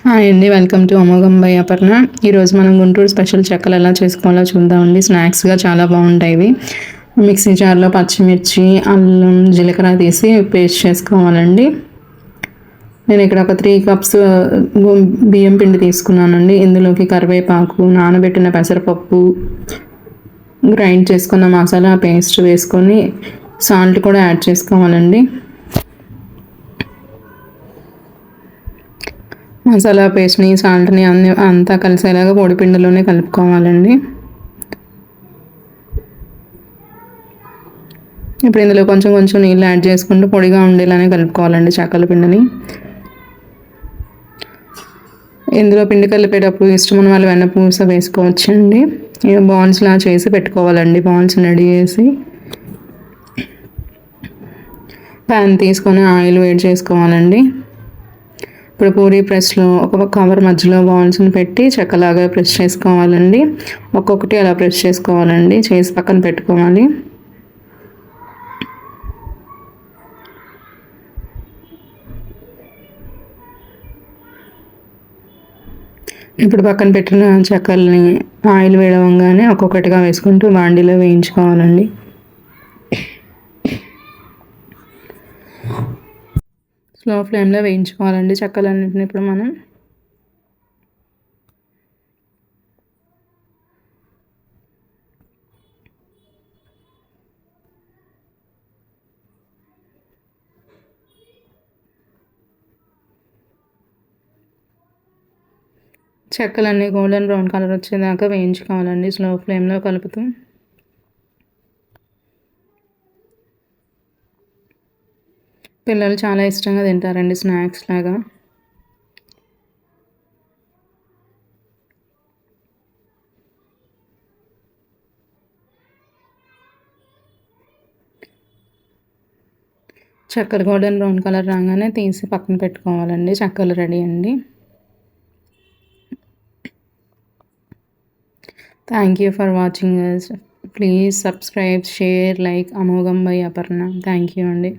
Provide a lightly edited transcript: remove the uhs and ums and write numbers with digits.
Hi అండి, welcome to అమోఘం by Aparna. ఈరోజు మనం గుంటూరు స్పెషల్ చెక్కలు ఎలా చేసుకోవాలో చూద్దామండి. స్నాక్స్గా చాలా బాగుంటాయి ఇవి. మిక్సీ జార్లో పచ్చిమిర్చి, అల్లం, జీలకర్ర తీసి పేస్ట్ చేసుకోవాలండి. నేను ఇక్కడ ఒక 3 కప్స్ బియ్యం పిండి తీసుకున్నానండి. ఇందులోకి కరివేపాకు, నానబెట్టిన పెసరపప్పు, గ్రైండ్ చేసుకున్న మసాలా పేస్ట్ వేసుకొని సాల్ట్ కూడా యాడ్ చేసుకోవాలండి. మసాలా పేస్ట్ని, సాల్ట్ని అంతా కలిసేలాగా పొడిపిండిలోనే కలుపుకోవాలండి. ఇప్పుడు ఇందులో కొంచెం కొంచెం నీళ్ళు యాడ్ చేసుకుంటూ పొడిగా ఉండేలానే కలుపుకోవాలండి చెక్కల పిండిని. ఇందులో పిండి కలిపేటప్పుడు ఇష్టమైన వాళ్ళు వెన్నపూస వేసుకోవచ్చండి. బాల్స్లా చేసి పెట్టుకోవాలండి. బాల్స్ రెడీ చేసి ప్యాన్ తీసుకొని ఆయిల్ వేడి చేసుకోవాలండి. ఇప్పుడు పూరీ ప్రెస్లో ఒక కవర్ మధ్యలో బాల్స్ని పెట్టి చెక్కలాగా ప్రెస్ చేసుకోవాలండి. ఒక్కొక్కటి అలా ప్రెస్ చేసుకోవాలండి, చేసి పక్కన పెట్టుకోవాలి. ఇప్పుడు పక్కన పెట్టిన చెక్కల్ని ఆయిల్ వేయడంగానే ఒక్కొక్కటిగా వేసుకుంటూ బాండీలో వేయించుకోవాలండి. స్లో ఫ్లేమ్లో వేయించుకోవాలండి చెక్కలన్నింటినీ. ఇప్పుడు మనం చెక్కలన్నీ గోల్డెన్ బ్రౌన్ కలర్ వచ్చేదాకా వేయించుకోవాలండి స్లో ఫ్లేమ్లో కలుపుతూ. పిల్లలు చాలా ఇష్టంగా తింటారండి స్నాక్స్ లాగా. చెక్కలు గోల్డెన్ బ్రౌన్ కలర్ రాగానే తీసి పక్కన పెట్టుకోవాలండి. చెక్కలు రెడీ అండి. Thank you for watching us. Please subscribe, share, like Amogham by Aparna. Thank you, Andy.